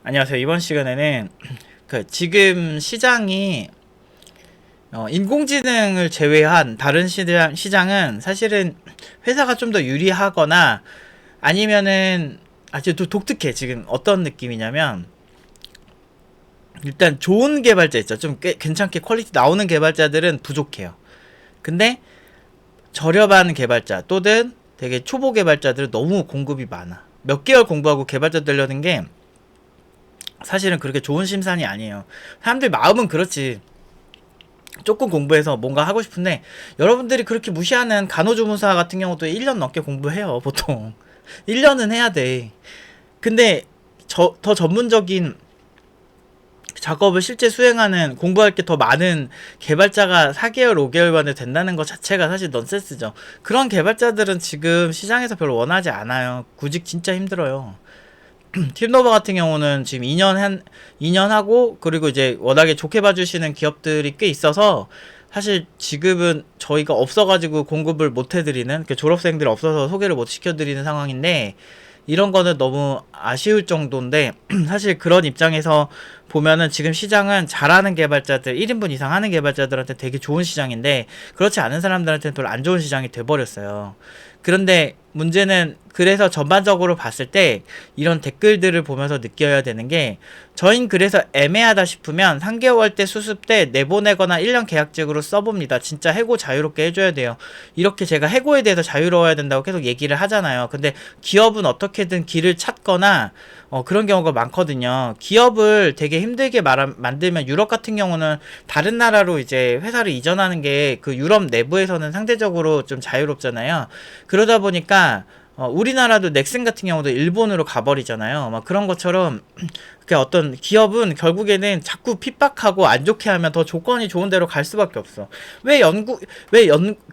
안녕하세요. 이번 시간에는 지금 시장이 인공지능을 제외한 다른 시장은 사실은 회사가 좀 더 유리하거나 아니면은 아주 독특해. 지금 어떤 느낌이냐면 일단 좋은 개발자 있죠. 좀 꽤 괜찮게 퀄리티 나오는 개발자들은 부족해요. 근데 저렴한 개발자 또는 되게 초보 개발자들은 너무 공급이 많아. 몇 개월 공부하고 개발자 되려는 게 사실은 그렇게 좋은 심산이 아니에요. 사람들 마음은 그렇지. 조금 공부해서 뭔가 하고 싶은데 여러분들이 그렇게 무시하는 간호조무사 같은 경우도 1년 넘게 공부해요. 보통 1년은 해야 돼. 근데 더 전문적인 작업을 실제 수행하는 공부할 게 더 많은 개발자가 4개월 5개월 만에 된다는 것 자체가 사실 넌센스죠. 그런 개발자들은 지금 시장에서 별로 원하지 않아요. 구직 진짜 힘들어요. 팁노바 같은 경우는 지금 2년 하고, 그리고 이제 워낙에 좋게 봐주시는 기업들이 꽤 있어서, 사실 지금은 저희가 없어가지고 공급을 못 해드리는, 졸업생들이 없어서 소개를 못 시켜드리는 상황인데, 이런 거는 너무 아쉬울 정도인데, 사실 그런 입장에서 보면은 지금 시장은 잘하는 개발자들, 1인분 이상 하는 개발자들한테 되게 좋은 시장인데, 그렇지 않은 사람들한테는 별로 안 좋은 시장이 돼버렸어요. 그런데 문제는 그래서 전반적으로 봤을 때 이런 댓글들을 보면서 느껴야 되는 게, 저흰 그래서 애매하다 싶으면 3개월 때 수습 때 내보내거나 1년 계약직으로 써봅니다. 진짜 해고 자유롭게 해줘야 돼요. 이렇게 제가 해고에 대해서 자유로워야 된다고 계속 얘기를 하잖아요. 근데 기업은 어떻게든 길을 찾거나 그런 경우가 많거든요. 기업을 되게 힘들게 만들면, 유럽 같은 경우는 다른 나라로 이제 회사를 이전하는 게 그 유럽 내부에서는 상대적으로 좀 자유롭잖아요. 그러다 보니까 우리나라도 넥슨 같은 경우도 일본으로 가버리잖아요. 막 그런 것처럼 어떤 기업은 결국에는 자꾸 핍박하고 안 좋게 하면 더 조건이 좋은 데로 갈 수밖에 없어.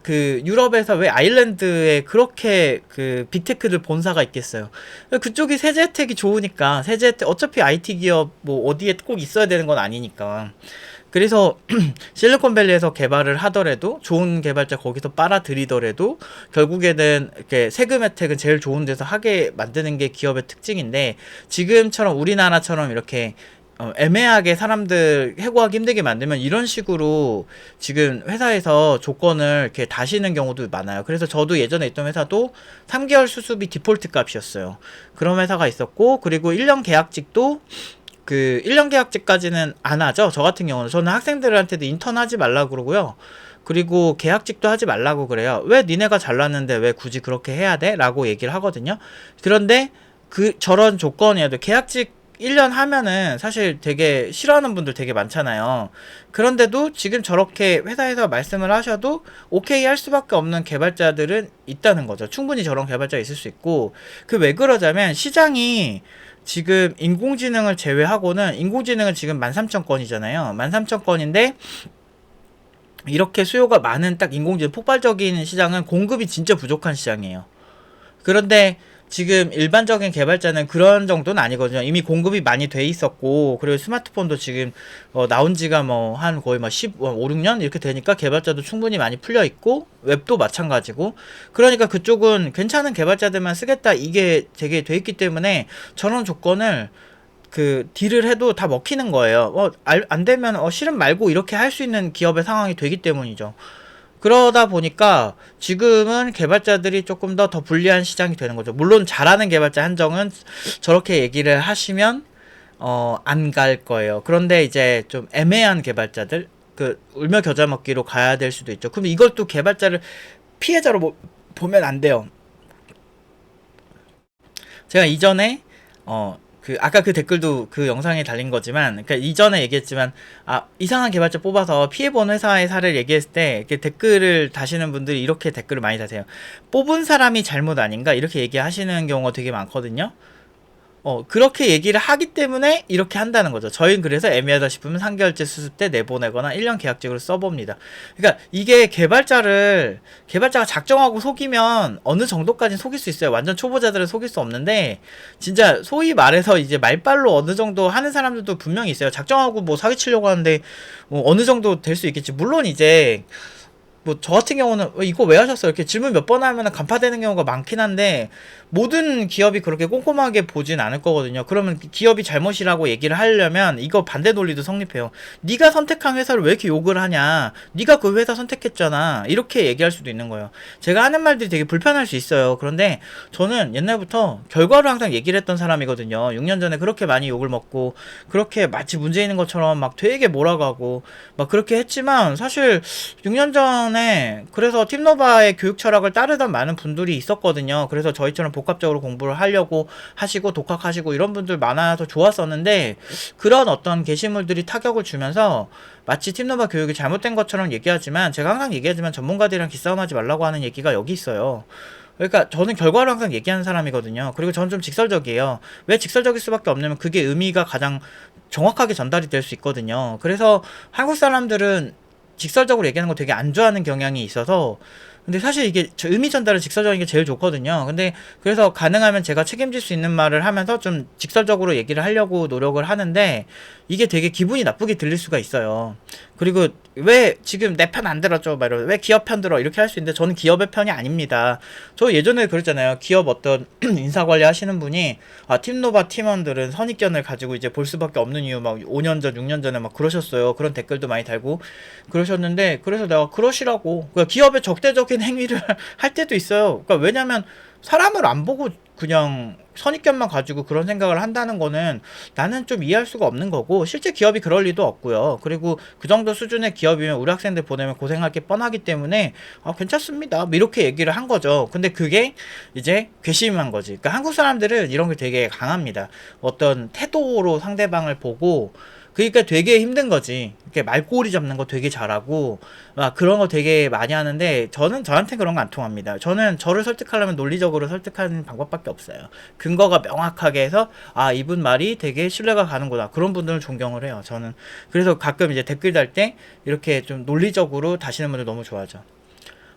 유럽에서 왜 아일랜드에 그렇게 빅테크들 본사가 있겠어요. 그쪽이 세제 혜택이 좋으니까. 세제 혜택, 어차피 IT 기업 뭐 어디에 꼭 있어야 되는 건 아니니까. 그래서 실리콘밸리에서 개발을 하더라도, 좋은 개발자 거기서 빨아들이더라도 결국에는 이렇게 세금 혜택은 제일 좋은 데서 하게 만드는 게 기업의 특징인데, 지금처럼 우리나라처럼 이렇게 애매하게 사람들 해고하기 힘들게 만들면 이런 식으로 지금 회사에서 조건을 이렇게 다시는 경우도 많아요. 그래서 저도 예전에 있던 회사도 3개월 수습이 디폴트 값이었어요. 그런 회사가 있었고, 그리고 1년 계약직도 1년 계약직까지는 안 하죠. 저 같은 경우는. 저는 학생들한테도 인턴 하지 말라고 그러고요. 그리고 계약직도 하지 말라고 그래요. 왜 니네가 잘났는데 왜 굳이 그렇게 해야 돼? 라고 얘기를 하거든요. 그런데 저런 조건이어도 계약직 1년 하면은 사실 되게 싫어하는 분들 되게 많잖아요. 그런데도 지금 저렇게 회사에서 말씀을 하셔도 오케이 할 수밖에 없는 개발자들은 있다는 거죠. 충분히 저런 개발자가 있을 수 있고, 왜 그러자면 시장이 지금 인공지능을 제외하고는, 인공지능은 지금 13,000건이잖아요. 13,000건인데 이렇게 수요가 많은 딱 인공지능 폭발적인 시장은 공급이 진짜 부족한 시장이에요. 그런데 지금 일반적인 개발자는 그런 정도는 아니거든요. 이미 공급이 많이 돼 있었고, 그리고 스마트폰도 지금 나온 지가 뭐 한 거의 막 15, 6년 이렇게 되니까 개발자도 충분히 많이 풀려 있고, 웹도 마찬가지고. 그러니까 그쪽은 괜찮은 개발자들만 쓰겠다, 이게 되게 돼 있기 때문에 저런 조건을 딜을 해도 다 먹히는 거예요. 안 되면 실은 말고 이렇게 할 수 있는 기업의 상황이 되기 때문이죠. 그러다 보니까 지금은 개발자들이 조금 더 불리한 시장이 되는 거죠. 물론 잘하는 개발자 한정은 저렇게 얘기를 하시면 안 갈 거예요. 그런데 이제 좀 애매한 개발자들, 울며 겨자 먹기로 가야 될 수도 있죠. 그럼 이걸 또 개발자를 피해자로 보면 안 돼요. 제가 이전에 아까 그 댓글도 그 영상에 달린 거지만, 그러니까 이전에 얘기했지만, 이상한 개발자 뽑아서 피해본 회사의 사례를 얘기했을 때, 이렇게 댓글을 다시는 분들이 이렇게 댓글을 많이 다세요. 뽑은 사람이 잘못 아닌가? 이렇게 얘기하시는 경우가 되게 많거든요. 그렇게 얘기를 하기 때문에 이렇게 한다는 거죠. 저희는 그래서 애매하다 싶으면 3개월째 수습 때 내보내거나 1년 계약직으로 써봅니다. 그러니까 이게 개발자가 작정하고 속이면 어느 정도까지 속일 수 있어요. 완전 초보자들은 속일 수 없는데, 진짜 소위 말해서 이제 말빨로 어느 정도 하는 사람들도 분명히 있어요. 작정하고 뭐 사기치려고 하는데 어느 정도 될 수 있겠지. 물론 이제 뭐 저 같은 경우는 이거 왜 하셨어요? 이렇게 질문 몇 번 하면 간파되는 경우가 많긴 한데 모든 기업이 그렇게 꼼꼼하게 보진 않을 거거든요. 그러면 기업이 잘못이라고 얘기를 하려면 이거 반대 논리도 성립해요. 네가 선택한 회사를 왜 이렇게 욕을 하냐? 네가 그 회사 선택했잖아. 이렇게 얘기할 수도 있는 거예요. 제가 하는 말들이 되게 불편할 수 있어요. 그런데 저는 옛날부터 결과로 항상 얘기를 했던 사람이거든요. 6년 전에 그렇게 많이 욕을 먹고 그렇게 마치 문제 있는 것처럼 막 되게 몰아가고 막 그렇게 했지만 사실 6년 전에 그래서 팀노바의 교육 철학을 따르던 많은 분들이 있었거든요. 그래서 저희처럼 복합적으로 공부를 하려고 하시고 독학하시고 이런 분들 많아서 좋았었는데 그런 어떤 게시물들이 타격을 주면서 마치 팀노바 교육이 잘못된 것처럼 얘기하지만 제가 항상 얘기하지만 전문가들이랑 기싸움하지 말라고 하는 얘기가 여기 있어요. 그러니까 저는 결과를 항상 얘기하는 사람이거든요. 그리고 저는 좀 직설적이에요. 왜 직설적일 수밖에 없냐면 그게 의미가 가장 정확하게 전달이 될 수 있거든요. 그래서 한국 사람들은 직설적으로 얘기하는 거 되게 안 좋아하는 경향이 있어서 근데 사실 이게 의미 전달을 직설적인 게 제일 좋거든요. 근데 그래서 가능하면 제가 책임질 수 있는 말을 하면서 좀 직설적으로 얘기를 하려고 노력을 하는데 이게 되게 기분이 나쁘게 들릴 수가 있어요. 그리고 왜 지금 내 편 안 들었죠? 막 이러면 왜 기업 편 들어? 이렇게 할 수 있는데 저는 기업의 편이 아닙니다. 저 예전에 그랬잖아요. 기업 어떤 인사 관리 하시는 분이 아 팀노바 팀원들은 선입견을 가지고 이제 볼 수밖에 없는 이유 막 5년 전, 6년 전에 막 그러셨어요. 그런 댓글도 많이 달고 그러셨는데 그래서 내가 그러시라고 그러니까 기업의 적대적인 행위를 할 때도 있어요. 그러니까 왜냐면 사람을 안 보고 그냥 선입견만 가지고 그런 생각을 한다는 거는 나는 좀 이해할 수가 없는 거고 실제 기업이 그럴 리도 없고요. 그리고 그 정도 수준의 기업이면 우리 학생들 보내면 고생할 게 뻔하기 때문에 아 괜찮습니다. 뭐 이렇게 얘기를 한 거죠. 근데 그게 이제 괘씸한 거지. 그러니까 한국 사람들은 이런 게 되게 강합니다. 어떤 태도로 상대방을 보고 그러니까 되게 힘든 거지. 이렇게 말꼬리 잡는 거 되게 잘하고 막 그런 거 되게 많이 하는데 저한테 그런 거 안 통합니다. 저는 저를 설득하려면 논리적으로 설득하는 방법밖에 없어요. 근거가 명확하게 해서 아 이분 말이 되게 신뢰가 가는구나. 그런 분들을 존경을 해요. 저는 그래서 가끔 이제 댓글 달 때 이렇게 좀 논리적으로 다시는 분들 너무 좋아하죠.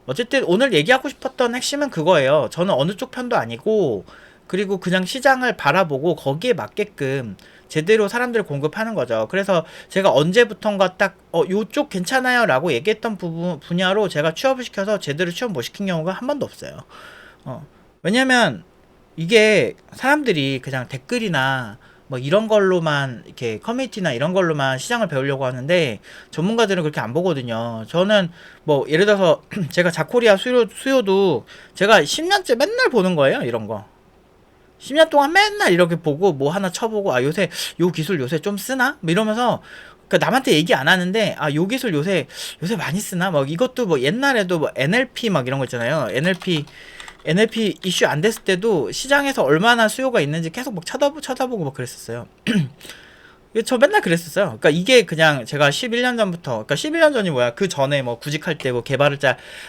어쨌든 오늘 얘기하고 싶었던 핵심은 그거예요. 저는 어느 쪽 편도 아니고 그리고 그냥 시장을 바라보고 거기에 맞게끔 제대로 사람들을 공급하는 거죠. 그래서 제가 언제부턴가 딱 요쪽 괜찮아요 라고 얘기했던 분야로 제가 취업을 시켜서 제대로 취업 못 시킨 경우가 한 번도 없어요. 왜냐면 이게 사람들이 그냥 댓글이나 뭐 이런 걸로만 이렇게 커뮤니티나 이런 걸로만 시장을 배우려고 하는데 전문가들은 그렇게 안 보거든요. 저는 뭐 예를 들어서 제가 자코리아 수요도 제가 10년째 맨날 보는 거예요. 이런 거. 10년 동안 맨날 이렇게 보고 뭐 하나 쳐보고 아 요새 요 기술 요새 좀 쓰나? 뭐 이러면서 그 남한테 얘기 안 하는데 아 요 기술 요새 많이 쓰나? 뭐 이것도 뭐 옛날에도 뭐 NLP 막 이런 거 있잖아요. NLP 이슈 안 됐을 때도 시장에서 얼마나 수요가 있는지 계속 막 쳐다보고 막 그랬었어요. 저 맨날 그랬었어요. 그러니까 이게 그냥 제가 11년 전부터, 그러니까 11년 전이 뭐야? 그 전에 뭐 구직할 때, 뭐 개발을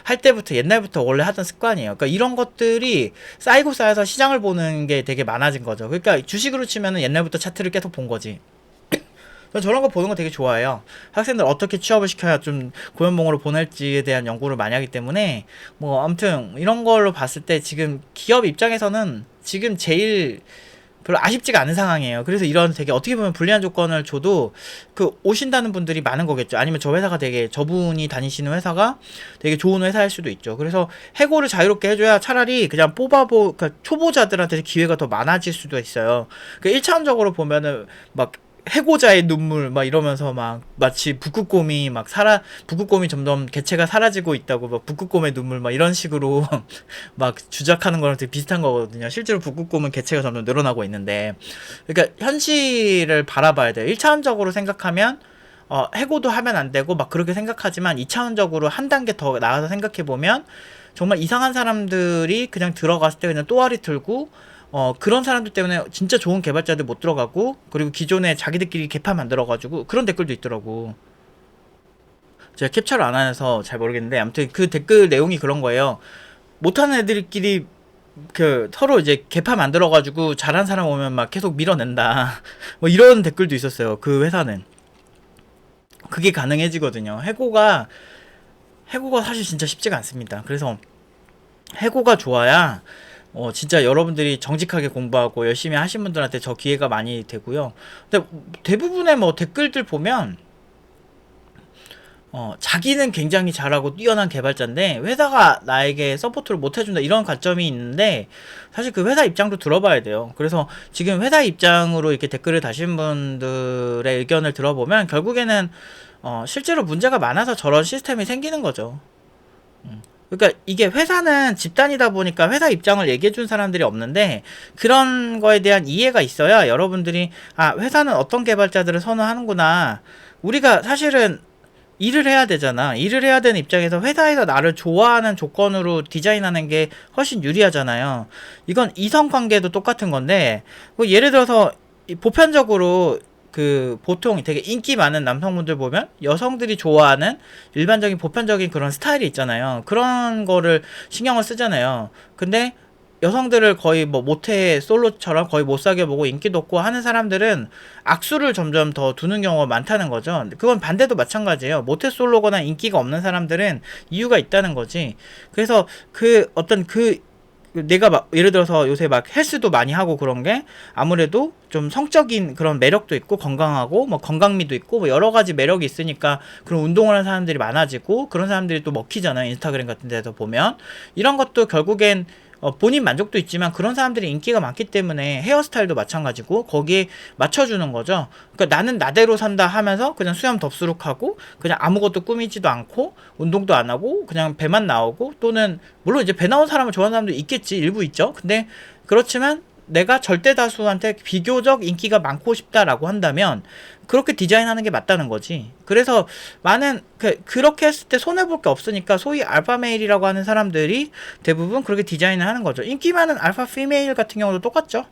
할 때부터 옛날부터 원래 하던 습관이에요. 그러니까 이런 것들이 쌓이고 쌓여서 시장을 보는 게 되게 많아진 거죠. 그러니까 주식으로 치면은 옛날부터 차트를 계속 본 거지. 저런 거 보는 거 되게 좋아해요. 학생들 어떻게 취업을 시켜야 좀 고연봉으로 보낼지에 대한 연구를 많이 하기 때문에 뭐 아무튼 이런 걸로 봤을 때 지금 기업 입장에서는 지금 제일 별로 아쉽지가 않은 상황이에요. 그래서 이런 되게 어떻게 보면 불리한 조건을 줘도 그 오신다는 분들이 많은 거겠죠. 아니면 저 회사가 되게 저분이 다니시는 회사가 되게 좋은 회사일 수도 있죠. 그래서 해고를 자유롭게 해줘야 차라리 그냥 그러니까 초보자들한테 기회가 더 많아질 수도 있어요. 그 1차원적으로 보면은 막 해고자의 눈물 막 이러면서 막 마치 북극곰이 북극곰이 점점 개체가 사라지고 있다고 막 북극곰의 눈물 막 이런 식으로 막 주작하는 거랑 되게 비슷한 거거든요. 실제로 북극곰은 개체가 점점 늘어나고 있는데 그러니까 현실을 바라봐야 돼요. 1차원적으로 생각하면 해고도 하면 안 되고 막 그렇게 생각하지만 2차원적으로 한 단계 더 나가서 생각해 보면 정말 이상한 사람들이 그냥 들어갔을 때 그냥 또아리 틀고 그런 사람들 때문에 진짜 좋은 개발자들 못 들어가고, 그리고 기존에 자기들끼리 개파 만들어가지고, 그런 댓글도 있더라고. 제가 캡처를 안 해서 잘 모르겠는데, 아무튼 그 댓글 내용이 그런 거예요. 못하는 애들끼리, 서로 이제 개파 만들어가지고, 잘한 사람 오면 막 계속 밀어낸다. 뭐 이런 댓글도 있었어요. 그 회사는. 그게 가능해지거든요. 해고가 사실 진짜 쉽지가 않습니다. 그래서, 해고가 좋아야, 진짜 여러분들이 정직하게 공부하고 열심히 하신 분들한테 저 기회가 많이 되고요. 근데 대부분의 뭐 댓글들 보면, 자기는 굉장히 잘하고 뛰어난 개발자인데 회사가 나에게 서포트를 못 해준다 이런 관점이 있는데 사실 그 회사 입장도 들어봐야 돼요. 그래서 지금 회사 입장으로 이렇게 댓글을 다신 분들의 의견을 들어보면 결국에는 실제로 문제가 많아서 저런 시스템이 생기는 거죠. 그러니까 이게 회사는 집단이다 보니까 회사 입장을 얘기해 준 사람들이 없는데 그런 거에 대한 이해가 있어야 여러분들이 회사는 어떤 개발자들을 선호하는구나. 우리가 사실은 일을 해야 되잖아. 일을 해야 되는 입장에서 회사에서 나를 좋아하는 조건으로 디자인하는 게 훨씬 유리하잖아요. 이건 이성관계도 똑같은 건데 뭐 예를 들어서 보편적으로 그 보통 되게 인기 많은 남성분들 보면 여성들이 좋아하는 일반적인 보편적인 그런 스타일이 있잖아요. 그런 거를 신경을 쓰잖아요. 근데 여성들을 거의 뭐 모태 솔로처럼 거의 못 사귀어 보고 인기도 없고 하는 사람들은 악수를 점점 더 두는 경우가 많다는 거죠. 그건 반대도 마찬가지예요. 모태 솔로거나 인기가 없는 사람들은 이유가 있다는 거지. 그래서 그 어떤 내가 막 예를 들어서 요새 막 헬스도 많이 하고 그런 게 아무래도 좀 성적인 그런 매력도 있고 건강하고 뭐 건강미도 있고 뭐 여러 가지 매력이 있으니까 그런 운동을 하는 사람들이 많아지고 그런 사람들이 또 먹히잖아요. 인스타그램 같은 데서 보면 이런 것도 결국엔 본인 만족도 있지만 그런 사람들이 인기가 많기 때문에 헤어스타일도 마찬가지고 거기에 맞춰주는 거죠. 그러니까 나는 나대로 산다 하면서 그냥 수염 덥수룩하고 그냥 아무것도 꾸미지도 않고 운동도 안 하고 그냥 배만 나오고 또는 물론 이제 배 나온 사람을 좋아하는 사람도 있겠지. 일부 있죠. 근데 그렇지만 내가 절대 다수한테 비교적 인기가 많고 싶다라고 한다면 그렇게 디자인하는 게 맞다는 거지. 그래서 많은 그렇게 했을 때 손해볼 게 없으니까 소위 알파 메일이라고 하는 사람들이 대부분 그렇게 디자인을 하는 거죠. 인기 많은 알파 피메일 같은 경우도 똑같죠.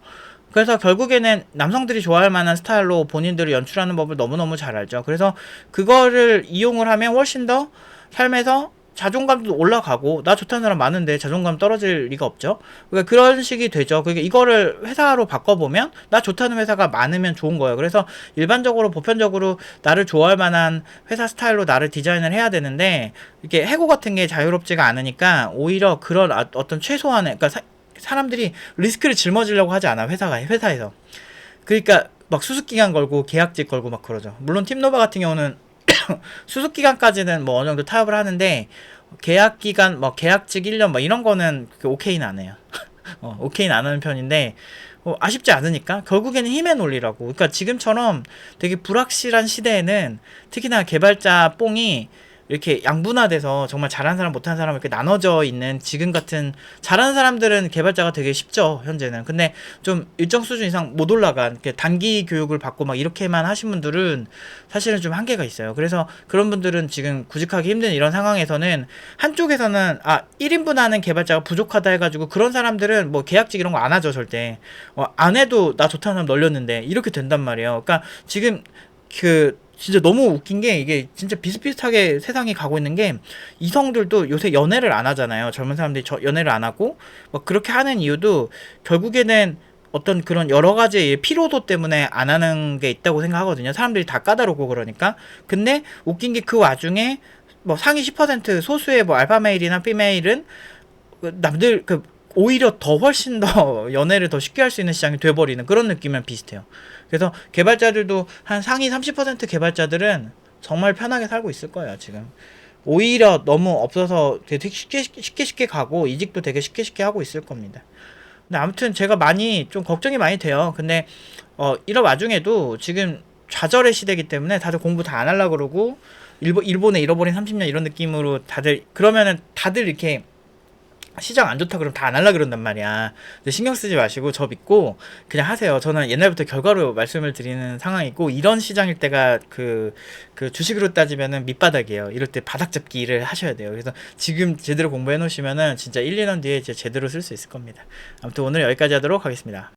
그래서 결국에는 남성들이 좋아할 만한 스타일로 본인들을 연출하는 법을 너무너무 잘 알죠. 그래서 그거를 이용을 하면 훨씬 더 삶에서 자존감도 올라가고 나 좋다는 사람 많은데 자존감 떨어질 리가 없죠. 그러니까 그런 식이 되죠. 그러니까 이거를 회사로 바꿔보면 나 좋다는 회사가 많으면 좋은 거예요. 그래서 일반적으로 보편적으로 나를 좋아할 만한 회사 스타일로 나를 디자인을 해야 되는데 이게 해고 같은 게 자유롭지가 않으니까 오히려 그런 어떤 최소한의 그러니까 사람들이 리스크를 짊어지려고 하지 않아. 회사에서. 그러니까 막 수습기간 걸고 계약직 걸고 막 그러죠. 물론 팀노바 같은 경우는 수습기간까지는 뭐 어느 정도 타협을 하는데 계약기간 뭐 계약직 1년 뭐 이런 거는 오케이는 안 해요. 오케이는 안 하는 편인데 아쉽지 않으니까 결국에는 힘의 논리라고. 그러니까 지금처럼 되게 불확실한 시대에는 특히나 개발자 뽕이 이렇게 양분화돼서 정말 잘하는 사람 못하는 사람 이렇게 나눠져 있는 지금 같은 잘하는 사람들은 개발자가 되게 쉽죠 현재는. 근데 좀 일정 수준 이상 못 올라간 단기 교육을 받고 막 이렇게만 하신 분들은 사실은 좀 한계가 있어요. 그래서 그런 분들은 지금 구직하기 힘든 이런 상황에서는 한쪽에서는 1인분 하는 개발자가 부족하다 해가지고 그런 사람들은 뭐 계약직 이런 거 안 하죠 절대. 안 해도 나 좋다는 사람 널렸는데 이렇게 된단 말이에요. 그러니까 지금 진짜 너무 웃긴 게 이게 진짜 비슷비슷하게 세상이 가고 있는 게 이성들도 요새 연애를 안 하잖아요. 젊은 사람들이 연애를 안 하고 뭐 그렇게 하는 이유도 결국에는 어떤 그런 여러 가지의 피로도 때문에 안 하는 게 있다고 생각하거든요. 사람들이 다 까다롭고 그러니까. 근데 웃긴 게 그 와중에 뭐 상위 10% 소수의 뭐 알파 메일이나 피메일은 남들 오히려 더 훨씬 더 연애를 더 쉽게 할 수 있는 시장이 돼버리는 그런 느낌이랑 비슷해요. 그래서 개발자들도 한 상위 30% 개발자들은 정말 편하게 살고 있을 거예요 지금. 오히려 너무 없어서 되게 쉽게 가고 이직도 되게 쉽게 하고 있을 겁니다. 근데 아무튼 제가 좀 걱정이 많이 돼요. 근데 이런 와중에도 지금 좌절의 시대이기 때문에 다들 공부 다 안 하려고 그러고 일본에 잃어버린 30년 이런 느낌으로 그러면은 다들 이렇게 시장 안 좋다 그러면 다 안 하려 그런단 말이야. 근데 신경 쓰지 마시고 저 믿고 그냥 하세요. 저는 옛날부터 결과로 말씀을 드리는 상황이고 이런 시장일 때가 그 주식으로 따지면은 밑바닥이에요. 이럴 때 바닥 잡기 일을 하셔야 돼요. 그래서 지금 제대로 공부해 놓으시면은 진짜 1, 2년 뒤에 이제 제대로 쓸 수 있을 겁니다. 아무튼 오늘 여기까지 하도록 하겠습니다.